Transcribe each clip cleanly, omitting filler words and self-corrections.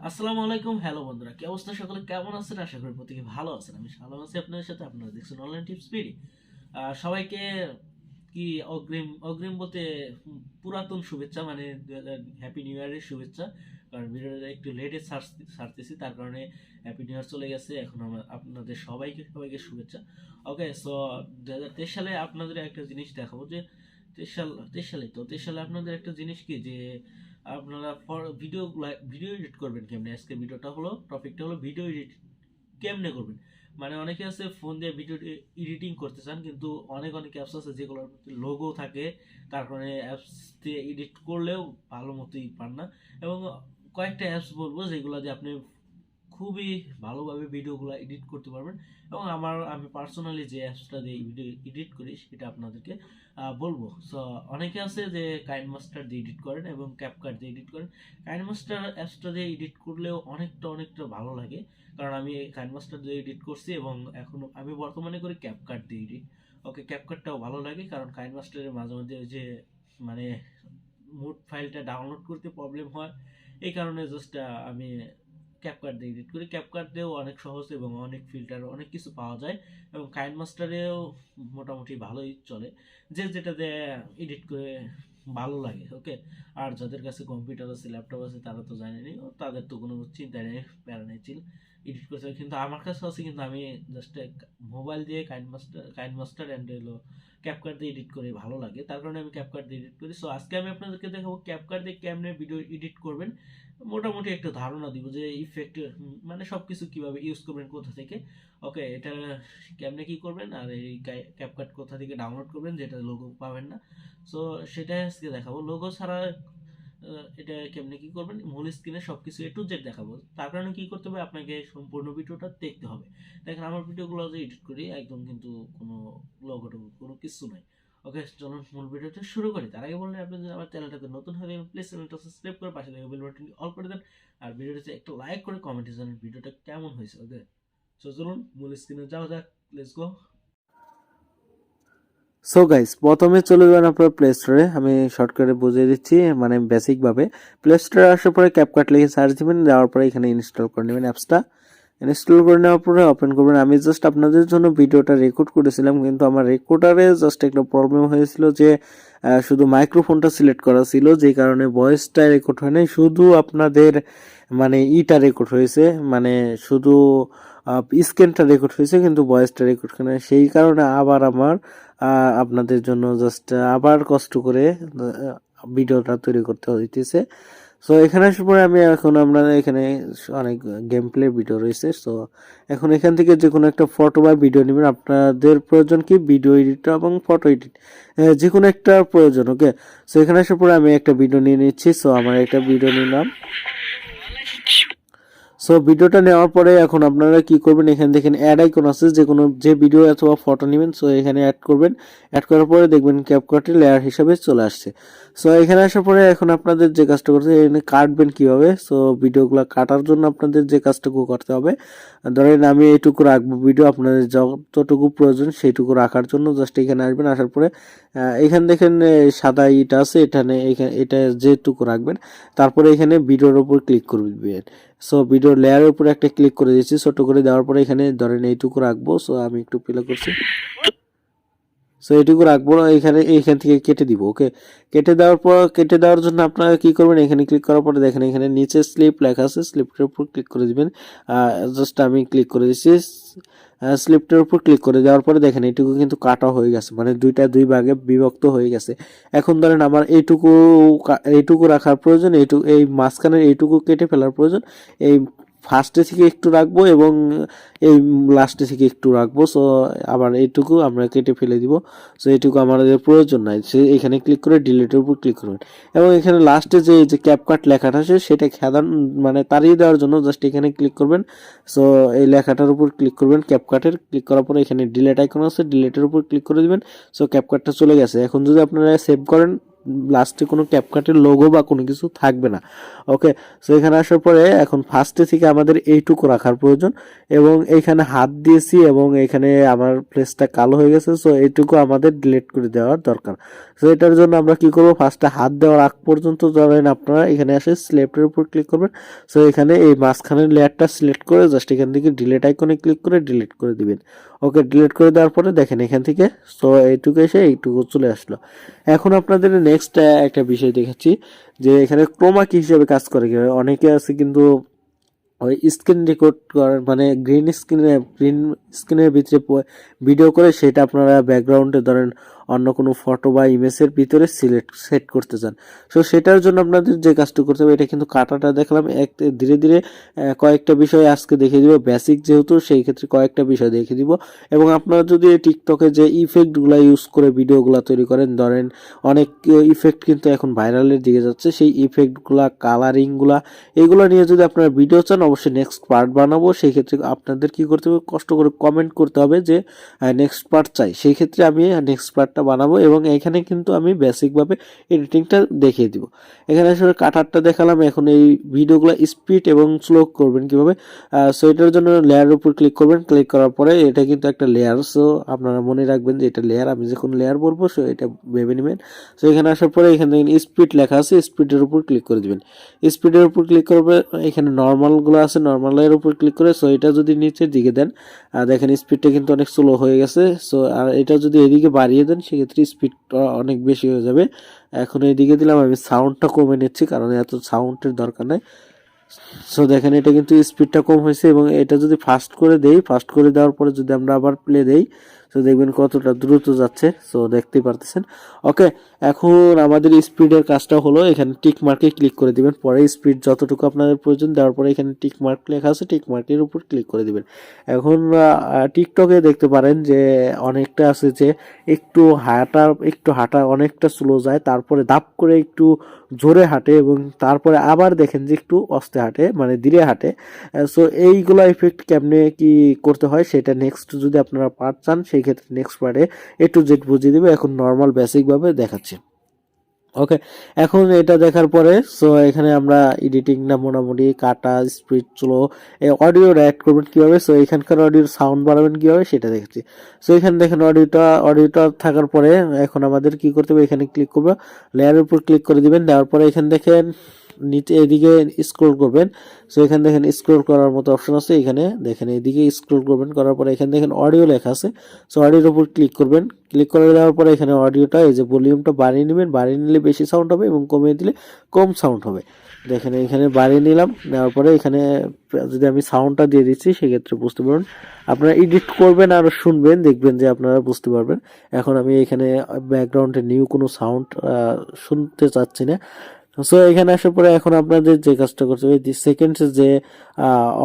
আসসালামু আলাইকুম। হ্যালো বন্ধুরা, কি অবস্থা? সকলে কেমন আছেন? আশা করি প্রত্যেকে ভালো আছেন। আমি ভালো আছি আপনাদের সাথে। আপনারা দেখছেন অনলাইন টিপস পিডি। সবাইকে কি অগ্রিম অগ্রিম বলতে পুরাতন শুভেচ্ছা, মানে হ্যাপি নিউ ইয়ারের শুভেচ্ছা। কারণ ভিডিওটা একটু লেটে ছাড়তেছি, তার কারণে হ্যাপি নিউ ইয়ার চলে গেছে। এখন আমরা আপনাদের সবাইকে শুভেচ্ছা। ওকে, সো 2023 সালে আপনাদের একটা জিনিস দেখাবো যে 23 সালে আপনাদের একটা জিনিস কি যে আপনারা ভিডিও এডিট করবেন কেমনে। আজকে ভিডিওটা হলো, টপিকটা হলো ভিডিও এডিট কেমনে করবেন। মানে অনেকে আছে ফোন দিয়ে ভিডিও এডিটিং করতে চান, কিন্তু অনেক অ্যাপস আছে যেগুলোর মধ্যে লোগো থাকে, তার কারণে অ্যাপস দিয়ে এডিট করলেও ভালো মতোই পান না। এবং কয়েকটা অ্যাপস বলবো যেগুলো দিয়ে আপনি খুবই ভালোভাবে ভিডিওগুলো এডিট করতে পারবেন। এবং আমি পার্সোনালি যে অ্যাপসটা দিয়ে ভিডিও এডিট করি সেটা আপনাদেরকে বলবো। সো অনেকে আছে যে কাইনমাস্টার দিয়ে এডিট করেন এবং ক্যাপকাট দিয়ে এডিট করেন। কাইনমাস্টার অ্যাপসটা দিয়ে এডিট করলেও অনেকটা ভালো লাগে, কারণ আমি কাইনমাস্টার দিয়ে এডিট করছি এবং এখন আমি বর্তমানে করি ক্যাপকাট দিয়ে এডিট। ওকে, ক্যাপকাটটাও ভালো লাগে, কারণ কাইনমাস্টারের মাঝে মাঝে ওই যে মানে মুড ফাইলটা ডাউনলোড করতে প্রবলেম হয়। এই কারণে জাস্ট আমি ক্যাপকাট দিয়ে এডিট করি। ক্যাপকাট দিয়েও অনেক সহজ এবং অনেক ফিল্টার অনেক কিছু পাওয়া যায়, এবং কাইনমাস্টারেও মোটামুটি ভালোই চলে, যে যেটা দিয়ে এডিট করে ভালো লাগে। ওকে, আর যাদের কাছে কম্পিউটার আছে, ল্যাপটপ আছে, তারা তো জানেনি, তাদের তো কোনো চিন্তা নেই, প্যারা নেই, চিল এডিট করতে। কিন্তু আমার কাছে আছে, কিন্তু আমি জাস্ট মোবাইল দিয়ে কাইনমাস্টার অ্যান্ড হলো ক্যাপকাট দিয়ে এডিট করে ভালো লাগে, তার কারণে আমি ক্যাপকাট দিয়ে এডিট করি। সো আজকে আমি আপনাদেরকে দেখাবো ক্যাপকাট দিয়ে কেমনে ভিডিও এডিট করবেন। মোটামুটি একটা ধারণা দিব যে ইফেক্ট মানে সবকিছু কিভাবে ইউজ করবেন, কোথা থেকে। ওকে, এটা কেমনে কি করবেন, আর এই ক্যাপকাট কোথা থেকে ডাউনলোড করবেন, যেটা লোগো পাবেন না। সো সেটাই আজকে দেখাবো। লোগো ছাড়া এটা কেমনে কি করবেন, মূল স্ক্রিনে সবকিছু A to Z দেখাবো। তার কারণে কি করতে হবে, আপনাকে সম্পূর্ণ ভিডিওটা দেখতে হবে। দেখেন, আমার ভিডিওগুলো যে এডিট করি একদম কিন্তু কোনো লোগো টোগো কোনো কিছু নাই। ওকে, চলুন মূল ভিডিওটা শুরু করি। তার আগে বললে, আপনি যদি আমার চ্যানেলটাতে নতুন হয়ে থাকেন, প্লিজ চ্যানেলটা সাবস্ক্রাইব করে পাশে থেকে বেল বাটনটি অল করে দেন, আর ভিডিওটাতে একটা লাইক করে কমেন্টে জানান ভিডিওটা কেমন হয়েছে। ওকে, সো চলুন মূল স্ক্রিনে যাওয়া যাক। Let's go. সো গাইস, প্রথমে চলে যাবেন আপনার প্লে স্টোরে। আমি শর্টকাটে বুঝিয়ে দিচ্ছি, মানে বেসিক ভাবে। প্লে স্টোরে আসার পরে ক্যাপকাট লিখে সার্চ দিবেন, যাওয়ার পরে এখানে ইনস্টল করে নেবেন। অ্যাপসটা ইনস্টল করে নেওয়ার পরে ওপেন করবেন। আমি জাস্ট আপনাদের জন্য ভিডিওটা রেকর্ড করেছিলাম, কিন্তু আমার রেকর্ডারে জাস্ট একটা প্রবলেম হয়েছিল যে শুধু মাইক্রোফোনটা সিলেক্ট করা ছিল, যে কারণে ভয়েসটা রেকর্ড হয় নাই, শুধু আপনাদের মানে ইটা রেকর্ড হয়েছে, মানে শুধু স্ক্রিনটা রেকর্ড হয়েছে, কিন্তু ভয়েসটা রেকর্ড হয় নাই। সেই কারণে আবার আমার আপনাদের জন্য জাস্ট আবার কষ্ট করে ভিডিওটা তৈরি করতে হইতেছে। সো এখানে আসার পরে আমরা এখানে অনেক গেম প্লে ভিডিও রয়েছে। সো এখন এখান থেকে যে কোনো একটা ফটো বা ভিডিও নেবেন। আপনাদের প্রয়োজন কি ভিডিও এডিট এবং ফটো এডিট, যে কোনো একটা প্রয়োজন। ওকে, সো এখানে আসার পরে আমি একটা ভিডিও নিয়ে নিচ্ছি। সো আমার একটা ভিডিও নিলাম। সো ভিডিওটা নেওয়ার পরে এখন আপনারা কি করবেন, এখানে দেখেন অ্যাড আইকন আছে, যে ভিডিও অথবা ফটো নেবেন। সো এখানে অ্যাড করবেন। অ্যাড করার পরে দেখবেন ক্যাপকাটে লেয়ার হিসাবে চলে আসছে। সো এখানে আসার পরে এখন আপনাদের যে কাজটা করতে, এখানে কাটবেন কিভাবে। সো ভিডিওগুলো কাটার জন্য আপনাদের যে কাজটুকু করতে হবে, ধরেন আমি এইটুকু রাখবো ভিডিও, আপনাদের যতটুকু প্রয়োজন সেইটুকু রাখার জন্য জাস্ট এখানে আসবেন। আসার পরে এখানে দেখেন সাদা ইটা আছে, এটা যেটুকু রাখবেন, তারপরে এখানে ভিডিওর উপর ক্লিক করবেন। সো ভিডিও লেয়ারের উপরে একটা ক্লিক করে দিচ্ছি, ছোট করে দেওয়ার পরে এখানে ধরেন এইটুকু রাখবো। সো আমি একটু প্লে করছি। সো এইটুকু রাখবো, এইখান থেকে কেটে দিব। ওকে, কেটে দেওয়ার জন্য আপনারা কি করবেন, এখানে ক্লিক করার পরে দেখেন এখানে নিচে স্লিপ লেখা আছে, স্লিপের উপর ক্লিক করে দিবেন। জাস্ট আমি ক্লিক করে দিচ্ছি। স্লিপটার উপর ক্লিক করে দেওয়ার পরে দেখেন এইটুকু কিন্তু কাটা হয়ে গেছে, মানে দুই ভাগে বিভক্ত হয়ে গেছে। এখন ধরেন আমার এইটুকু রাখার প্রয়োজন, এই মাঝখানের এইটুকু কেটে ফেলার প্রয়োজন। এই ফার্স্টে থেকে একটু রাখবো এবং এই লাস্টে থেকে একটু রাখবো। সো আবার এইটুকু আমরা কেটে ফেলে দিব। সো এইটুকু আমাদের প্রয়োজন নাই। এখানে ক্লিক করে ডিলিটের উপর ক্লিক করবেন, এবং এখানে লাস্টে যে ক্যাপকাট লেখাটা আছে সেটা মানে তাড়িয়ে দেওয়ার জন্য জাস্ট এখানে ক্লিক করবেন। সো এই লেখাটার উপর ক্লিক করবেন, ক্যাপকাটের ক্লিক করার পরে এখানে ডিলিট আইকন আছে, ডিলিটের উপর ক্লিক করে দিবেন। সো ক্যাপকাটটা চলে গেছে। এখন যদি আপনারা সেভ করেন, লাস্টে কোনো ক্যাপকাটের লোগো বা কোনো কিছু থাকবে না। ওকে, সো এখানে আসার পরে এখন ফার্স্টে থেকে আমাদের এইটুকু রাখার প্রয়োজন এবং এইখানে হাত দিয়েছি এবং এখানে আমার প্লেসটা কালো হয়ে গেছে, সো এইটুকু আমাদের ডিলিট করে দেওয়ার দরকার। সো এটার জন্য আমরা কি করব, ফার্স্টে হাত দেওয়ার আগ পর্যন্ত ধরেন আপনারা এখানে এসে সিলেক্টের উপর ক্লিক করবেন। সো এখানে এই মাঝখানের লেয়ারটা সিলেক্ট করে জাস্ট এখান থেকে ডিলিট আইকনে ক্লিক করে ডিলিট করে দিবেন। ওকে, ডিলিট করে দেওয়ার পরে দেখেন এখান থেকে সো এইটুকু এসে এইটুকু চলে আসলো। এখন আপনাদের নেক্সট একটা বিষয় দেখাচ্ছি যে এখানে ক্রোমা কি হিসেবে কাজ করে। অনেকে আছে কিন্তু ওই স্ক্রিন রেকর্ড করার মানে গ্রিন স্ক্রিনের ভিতরে ভিডিও করে সেটা আপনারা ব্যাকগ্রাউন্ডে ধরেন অন্য কোনো ফটো বা ইমেজের ভিতরে সেট করতে চান। সো সেটার জন্য আপনাদের যে কাজটা করতে হবে, এটা কিন্তু কাটাটা দেখলাম ধীরে ধীরে কয়েকটা বিষয় আজকে দেখিয়ে দিব, বেসিক যেহেতু সেই ক্ষেত্রে কয়েকটা বিষয় দেখিয়ে দিব। এবং আপনারা যদি টিকটকে যে ইফেক্টগুলো ইউজ করে ভিডিওগুলো তৈরি করেন, ধরেন অনেক ইফেক্ট কিন্তু এখন ভাইরালের দিকে যাচ্ছে, সেই ইফেক্টগুলা কালারিংগুলা এইগুলো নিয়ে যদি আপনারা ভিডিও চান অবশ্যই নেক্সট পার্ট বানাবো। সেই ক্ষেত্রে আপনাদের কি করতে হবে, কষ্ট করে কমেন্ট করতে হবে যে নেক্সট পার্ট চাই, সেই ক্ষেত্রে আমি নেক্সট পার্টটা বানাবো এবং এখানে কিন্তু আমি বেসিকভাবে এডিটিংটা দেখিয়ে দিব। এখানে আসলে কাটারটা দেখালাম। এখন এই ভিডিওগুলো স্পিড এবং স্লো করবেন কিভাবে, সো এটার জন্য লেয়ারের উপর ক্লিক করবেন। ক্লিক করার পরে এটা কিন্তু একটা লেয়ার, সো আপনারা মনে রাখবেন যে এটা লেয়ার, আমি যখন লেয়ার বলবো সো এটা ভেবে নেবেন। সো এখানে আসার পরে এখানে স্পিড লেখা আছে, স্পিডের উপর ক্লিক করে দিবেন। স্পিডের উপর ক্লিক করবে, এখানে নর্মালগুলো আছে, নর্মালের উপর ক্লিক করে সো এটা যদি নিচের দিকে দেন দেখেন স্পিডটা কিন্তু অনেক স্লো হয়ে গেছে। সো আর এটা যদি এদিকে বাড়িয়ে দেন সেক্ষেত্রে স্পিডটা অনেক বেশি হয়ে যাবে। এখন এইদিকে দিলাম, আমি সাউন্ডটা কমে নিচ্ছি কারণ এত সাউন্ডের দরকার নেই। সো দেখেন এটা কিন্তু স্পিডটা কম হয়েছে এবং এটা যদি ফাস্ট করে দেই, ফাস্ট করে দেওয়ার পরে যদি আমরা আবার প্লে দেই সো দেখবেন কতটা দ্রুত যাচ্ছে, সো দেখতেই পারতেছেন। ওকে, এখন আমাদের স্পিডের কাজটা হলো এখানে টিক মার্কে ক্লিক করে দিবেন, পরে স্পিড যতটুকু আপনাদের প্রয়োজন দেওয়ার পরে এখানে টিক মার্ক লেখা আছে, টিক মার্কের উপর ক্লিক করে দিবেন। এখন টিকটকে দেখতে পারেন যে অনেকটা আছে যে একটু হাঁটা অনেকটা স্লো যায়, তারপরে দাপ করে একটু জোরে হাঁটে এবং তারপরে আবার দেখেন যে একটু আস্তে হাঁটে মানে ধীরে হাঁটে। সো এইগুলো ইফেক্ট কেমনে কি করতে হয় সেটা নেক্সট যদি আপনারা পার্ট চান সেই ক্ষেত্রে নেক্সট পার্টে A to Z বুঝিয়ে দিবে। এখন নর্মাল বেসিকভাবে দেখাচ্ছি। ওকে, এখন এটা দেখার পরে সো এখানে আমরা এডিটিংটা মোটামুটি কাটা স্পিড স্লো অডিও অ্যাড করবেন কিভাবে, সো এখানকার অডিওর সাউন্ড বাড়াবেন কিভাবে সেটা দেখছি। সো এখানে দেখেন অডিওটা থাকার পরে এখন আমাদের কি করতে হবে, এখানে ক্লিক করবো, লেয়ারের উপর ক্লিক করে দিবেন। দেওয়ার পরে এখানে দেখেন নিচে এদিকে স্ক্রল করবেন। সো এখানে দেখেন স্ক্রল করার মতো অপশন আছে, এখানে দেখেন এদিকে স্ক্রল করবেন, করার পরে এখানে দেখেন অডিও লেখা আছে। সো অডিওর উপর ক্লিক করবেন। ক্লিক করে দেওয়ার পরে এখানে অডিওটা এই যে ভলিউমটা বাড়িয়ে নেবেন, বাড়িয়ে নিলে বেশি সাউন্ড হবে এবং কমিয়ে দিলে কম সাউন্ড হবে। দেখেন এখানে বাড়িয়ে নিলাম, নেওয়ার পরে এখানে যদি আমি সাউন্ডটা দিয়ে দিচ্ছি সেক্ষেত্রে বুঝতে পারবেন। আপনারা এডিট করবেন আর শুনবেন, দেখবেন যে আপনারা বুঝতে পারবেন। এখন আমি এখানে ব্যাকগ্রাউন্ডে নিউ কোনো সাউন্ড শুনতে চাচ্ছি না। সো এখানে আসার পরে এখন আপনাদের যে কাজটা করতে হবে, সেকেন্ড যে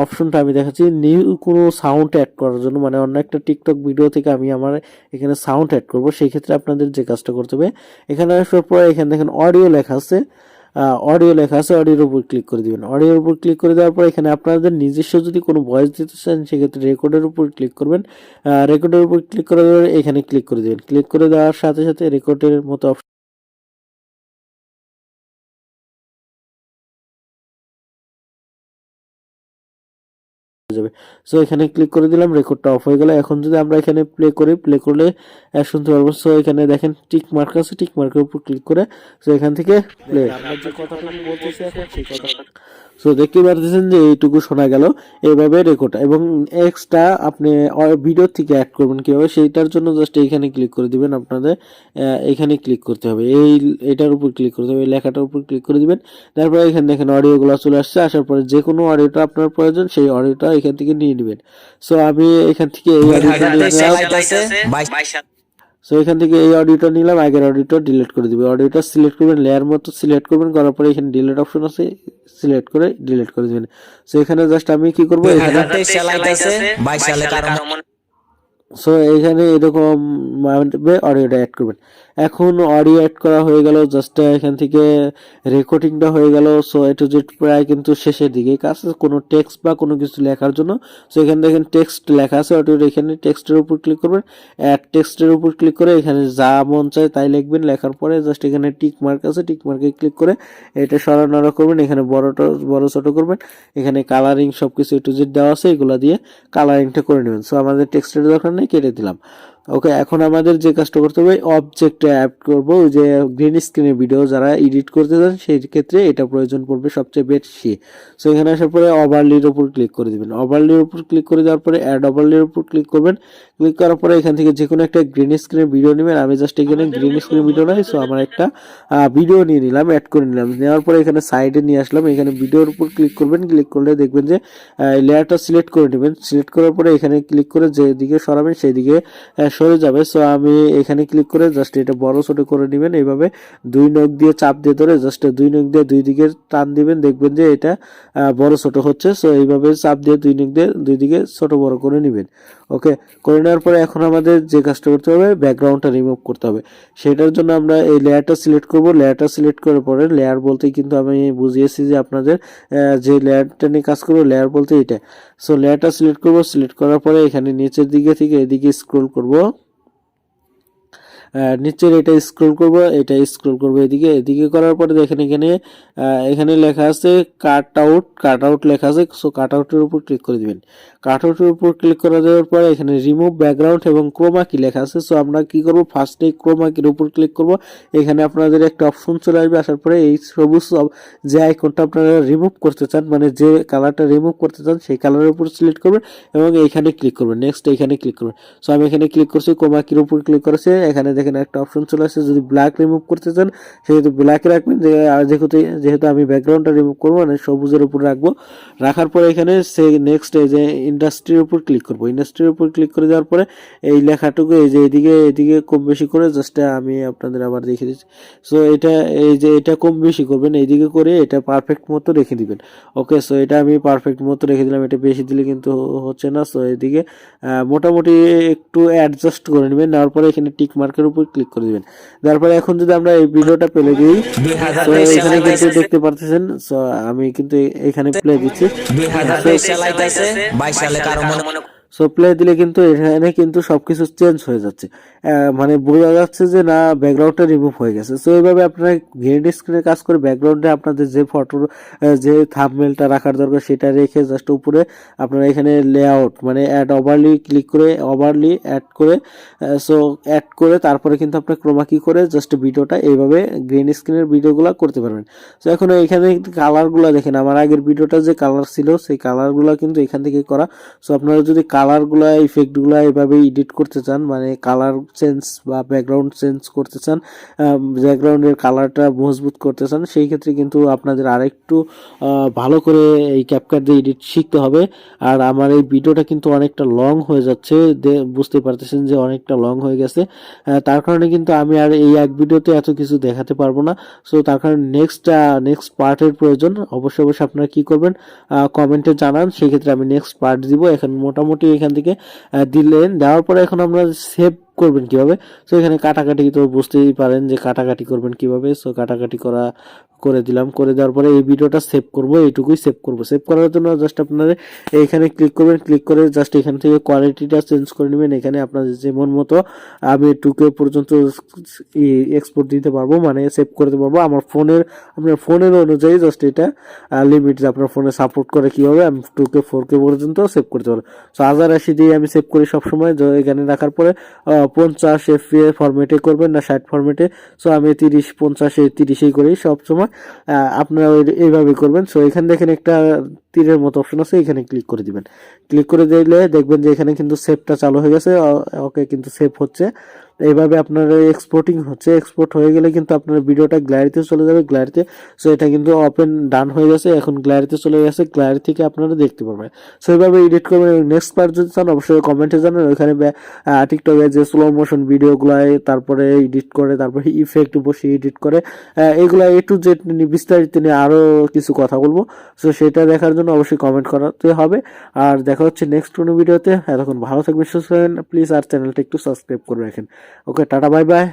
অপশনটা আমি দেখাচ্ছি নিউ কোনো সাউন্ড অ্যাড করার জন্য, মানে অন্য একটা টিকটক ভিডিও থেকে আমি আমার এখানে সাউন্ড অ্যাড করব, সেই ক্ষেত্রে আপনাদের যে কাজটা করতে হবে, এখানে আসার পরে এখানে দেখেন অডিও লেখা আছে, অডিওর উপর ক্লিক করে দিবেন। অডিওর উপর ক্লিক করে দেওয়ার পর এখানে আপনাদের নিজস্ব যদি কোনো ভয়েস দিতে চান সেক্ষেত্রে রেকর্ডের উপর ক্লিক করবেন। রেকর্ডের উপর ক্লিক করে দেওয়ার এখানে ক্লিক করে দিবেন। ক্লিক করে দেওয়ার সাথে সাথে রেকর্ডের মতো যাবে। সো এখানে ক্লিক করে দিলাম, রেকর্ডটা অফ হয়ে গেল। এখন যদি আমরা এখানে প্লে করি, প্লে করলে শুনতে পারবো। সো এখানে দেখেন টিক মার্ক আছে, টিক মার্কের উপর ক্লিক করে সো এখান থেকে প্লে, আমরা যে কথাটা বলতেছি এখন সেই কথাটা সো দেখতে পারতেছেন যে এইটুকু শোনা গেল। এইভাবে রেকর্ড এবং এক্সট্রা আপনি ভিডিও থেকে অ্যাড করবেন কিভাবে সেইটার জন্য জাস্ট এইখানে ক্লিক করে দিবেন। আপনাদের এখানে ক্লিক করতে হবে, এইটার উপর ক্লিক করতে হবে, এই লেখাটার উপর ক্লিক করে দিবেন। তারপরে এখানে দেখেন অডিওগুলো চলে আসছে। আসার পরে যে কোনো অডিওটা আপনার প্রয়োজন সেই অডিওটা এখান থেকে নিয়ে নেবেন। সো আমি এখান থেকে এই অডিওটা নিলাম। সো এখান থেকে এই অডিওটা নিলাম, আগের অডিওটা ডিলিট করে দিবেন। অডিওটা সিলেক্ট করবেন, লেয়ার মতো সিলেক্ট করবেন, করার পরে এখানে ডিলিট অপশন আছে, সিলেক্ট করে ডিলিট করে দিবেন। সো এখানে জাস্ট আমি কি করব, এখানে সো এখানে এরকম অডিওটা অ্যাড করবেন। এখন অডিও অ্যাড করা হয়ে গেল, জাস্ট এখান থেকে রেকর্ডিংটা হয়ে গেল। সো এটা যে প্রায় কিন্তু শেষের দিকে কাজ, কোনো টেক্সট বা কোনো কিছু লেখার জন্য। সো এখানে দেখেন টেক্সট লেখা আছে অডিওর, এখানে টেক্সটের উপর ক্লিক করবেন, অ্যাড টেক্সটের উপর ক্লিক করে এখানে যা মন চায় তাই লিখবেন। লেখার পরে জাস্ট এখানে টিক মার্ক আছে, টিক মার্কে ক্লিক করে এটা সরানোরা করবেন, এখানে বড় ছোট করবেন, এখানে কালারিং সবকিছু একটু যে দেওয়া আছে এগুলা দিয়ে কালারিংটা করে নেবেন। সো আমাদের টেক্সটের দরকার নেই, কেটে দিলাম। ওকে, এখন আমাদের যে কাজটা করতে হবে অবজেক্টে অ্যাড করব, ওই যে গ্রিন স্ক্রিনের ভিডিও যারা এডিট করতে চান সেই ক্ষেত্রে এটা প্রয়োজন পড়বে সবচেয়ে বেশি। সো এখানে আসার পরে ওভারলির উপর ক্লিক করে দিবেন, ওভারলির উপর ক্লিক করে দেওয়ার পরে অ্যাড ওভারলির উপর ক্লিক করবেন। ক্লিক করার পরে এখান থেকে যে কোনো একটা গ্রিন স্ক্রিনের ভিডিও নেবেন, আমি জাস্ট এখানে গ্রিন স্ক্রিনের ভিডিও নাই, সো আমার একটা ভিডিও নিয়ে নিলাম, অ্যাড করে নিলাম। নেওয়ার পরে এখানে সাইডে নিয়ে আসলাম, এখানে ভিডিওর উপর ক্লিক করবেন। ক্লিক করলে দেখবেন যে লেয়ারটা সিলেক্ট করে নেবেন। সিলেক্ট করার পরে এখানে ক্লিক করে যেদিকে সরাবেন সেই দিকে সরে যাবে। সো আমি এখানে ক্লিক করে জাস্ট এটা বড় ছোট করে নেবেন, এইভাবে দুই নখ দিয়ে চাপ দিয়ে ধরে জাস্ট দুই নখ দিয়ে দুই দিকে টান দিবেন, দেখবেন যে এটা বড় ছোট হচ্ছে। সো এইভাবে চাপ দিয়ে দুই নখ দিয়ে দুই দিকে ছোট বড় করে নেবেন। ওকে, করে নেওয়ার পরে এখন আমাদের যে কাজটা করতে হবে ব্যাকগ্রাউন্ডটা রিমুভ করতে হবে। সেটার জন্য আমরা এই লেয়ারটা সিলেক্ট করব। লেয়ারটা সিলেক্ট করার পরে লেয়ার বলতে কিন্তু আমি বুঝিয়েছি যে আপনাদের যে লেয়ারটা নিয়ে কাজ করবো, লেয়ার বলতে এটা। সো লেয়ারটা সিলেক্ট করব, সিলেক্ট করার পরে এখানে নিচের দিকে থেকে এদিকে স্ক্রল করব, নিচের এটা স্ক্রল করব, এটা স্ক্রল করব এদিকে। এদিকে করার পরে দেখেন এখানে এখানে লেখা আছে কাট আউট লেখা আছে। সো কাট আউটের উপর ক্লিক করে দিবেন। কাট আউটের উপর ক্লিক করে দেওয়ার পরে এখানে রিমুভ ব্যাকগ্রাউন্ড এবং ক্রোমা কি লেখা আছে। সো আমরা কি করব, ফার্স্টে ক্রোমা কির উপর ক্লিক করব। এখানে আপনাদের একটা অপশন চলে আসবে, আসার পরে এই সবুজ যে আইকনটা আপনারা রিমুভ করতে চান, মানে যে কালারটা রিমুভ করতে চান সেই কালারের উপর সিলেক্ট করবেন এবং এইখানে ক্লিক করবেন। নেক্সট এখানে ক্লিক করবেন। সো আমি এখানে ক্লিক করছি, ক্রোমা কির উপর ক্লিক করেছি, এখানে দেখেন একটা অপশন চলে আসছে, যদি ব্ল্যাক রিমুভ করতে চান সেহেতু ব্ল্যাক রাখবেন, যেহেতু আমি ব্যাকগ্রাউন্ডটা রিমুভ করবো মানে সবুজের উপর রাখবো। রাখার পরে এখানে সে নেক্সট এই যে ইন্ডাস্ট্রির উপর ক্লিক করবো। ইন্ডাস্ট্রির উপর ক্লিক করে দেওয়ার পরে এই লেখাটুকু এই যে এদিকে কম বেশি করে জাস্ট আমি আপনাদের আবার দেখিয়ে দিচ্ছি। সো এটা এই যে এটা কম বেশি করবেন, এইদিকে করে এটা পারফেক্ট মতো রেখে দিবেন। ওকে, সো এটা আমি পারফেক্ট মতো রেখে দিলাম, এটা বেশি দিলে কিন্তু হচ্ছে না। সো এদিকে মোটামুটি একটু অ্যাডজাস্ট করে নেবেন। নেওয়ার পরে এখানে টিক মার্কের উপর ক্লিক করে দিবেন। তারপরে এখন যদি আমরা এই ভিডিওটা প্লে দিই, তো এখানে কিন্তু দেখতে পারতেছেন। সো আমি কিন্তু এখানে প্লে দিচ্ছি। সো প্লে দিলে কিন্তু এখানে কিন্তু সবকিছু চেঞ্জ হয়ে যাচ্ছে, মানে বোঝা যাচ্ছে যে না ব্যাকগ্রাউন্ডটা রিমুভ হয়ে গেছে। সো এইভাবে আপনারা গ্রিন স্ক্রিনে কাজ করে ব্যাকগ্রাউন্ডে আপনাদের যে ফটো যে থাম্বনেলটা রাখার দরকার সেটা রেখে জাস্ট উপরে আপনারা এখানে লেআউট মানে অ্যাড ওভারলি ক্লিক করে ওভারলি অ্যাড করে সো অ্যাড করে তারপরে কিন্তু আপনার ক্রোমা কি করে জাস্ট ভিডিওটা এইভাবে গ্রিন স্ক্রিনের ভিডিওগুলো করতে পারবেন। সো এখন এখানে কালারগুলো দেখেন, আমার আগের ভিডিওটা যে কালার ছিল সেই কালারগুলো কিন্তু এখান থেকে করা। সো আপনারা যদি কালারগুলো ইফেক্টগুলো এইভাবে এডিট করতে চান, মানে কালার চেঞ্জ বা ব্যাকগ্রাউন্ড চেঞ্জ করতে চান, ব্যাকগ্রাউন্ডের কালারটা মজবুত করতে চান, সেই ক্ষেত্রে কিন্তু আপনাদের আরেকটু ভালো করে এই ক্যাপকাট দিয়ে এডিট শিখতে হবে। আর আমার এই ভিডিওটা কিন্তু অনেকটা লং হয়ে যাচ্ছে, বুঝতে পারতেছেন যে অনেকটা লং হয়ে গেছে। তার কারণে কিন্তু আমি আর এই এক ভিডিওতে এত কিছু দেখাতে পারবো না। সো তার কারণে নেক্সট পার্টের প্রয়োজন। অবশ্যই আপনারা কি করবেন কমেন্টে জানান, সেক্ষেত্রে আমি নেক্সট পার্ট দিব। এখন মোটামুটি এখান থেকে দিলেন, দেওয়ার পরে এখন আমরা সেভ করবেন কিভাবে। সো এখানে কাটাকাটি তো বুঝতেই পারেন যে কাটাকাটি করবেন কিভাবে। সো কাটাকাটি করে দিলাম, করে দেওয়ার পরে এই ভিডিওটা সেভ করব, এইটুকুই সেভ করব। সেভ করার জন্য জাস্ট আপনারা এইখানে ক্লিক করবেন, ক্লিক করে জাস্ট এখান থেকে কোয়ালিটিটা চেঞ্জ করে নেবেন। এখানে আপনাদের যেমন মতো আমি 2K পর্যন্ত এক্সপোর্ট দিতে পারবো, মানে সেভ করতে পারবো আপনার ফোনের অনুযায়ী। জাস্ট এটা লিমিট আপনার ফোনে সাপোর্ট করে কিভাবে আমি 2K 4K পর্যন্ত সেভ করতে পারবো। সো 1080 দিয়ে আমি সেভ করি সবসময়। এখানে রাখার পরে 50 FPS ফরম্যাটে করবেন না 60 ফরম্যাটে। সো আমি 30 করি সবসময়, আপনারা এইভাবে করবেন। সো এখানে দেখেন একটা তীরের মতো অপশন আছে, এখানে ক্লিক করে দিবেন। ক্লিক করে দিলে দেখবেন যে এখানে কিন্তু সেভটা চালু হয়ে গেছে। ওকে, কিন্তু সেভ হচ্ছে। এইভাবে আপনার এক্সপোর্টিং হচ্ছে, এক্সপোর্ট হয়ে গেলে কিন্তু আপনার ভিডিওটা গ্যালারিতে চলে যাবে, গ্যালারিতে। সো এটা কিন্তু ওপেন ডান হয়ে গেছে, এখন গ্যালারিতে চলে গেছে, গ্যালারি থেকে আপনারা দেখতে পারবেন। সো এইভাবে এডিট করবেন। নেক্সট পার্ট যদি চান অবশ্যই কমেন্টে জানান, ওইখানে টিকটকে যে স্লো মোশন ভিডিওগুলাই তারপরে এডিট করে, তারপরে ইফেক্ট বসিয়ে এডিট করে, এগুলা A to Z বিস্তারিত নিয়ে আরো কিছু কথা বলবো। সো সেটা দেখার জন্য অবশ্যই কমেন্ট করাতে হবে। আর দেখা হচ্ছে নেক্সট কোনো ভিডিওতে। এতক্ষণ ভালো থাকবেন, সুস্থ থাকবেন প্লিজ, আর চ্যানেলটা একটু সাবস্ক্রাইব করে রাখেন। ওকে, টাটা, বাই বাই।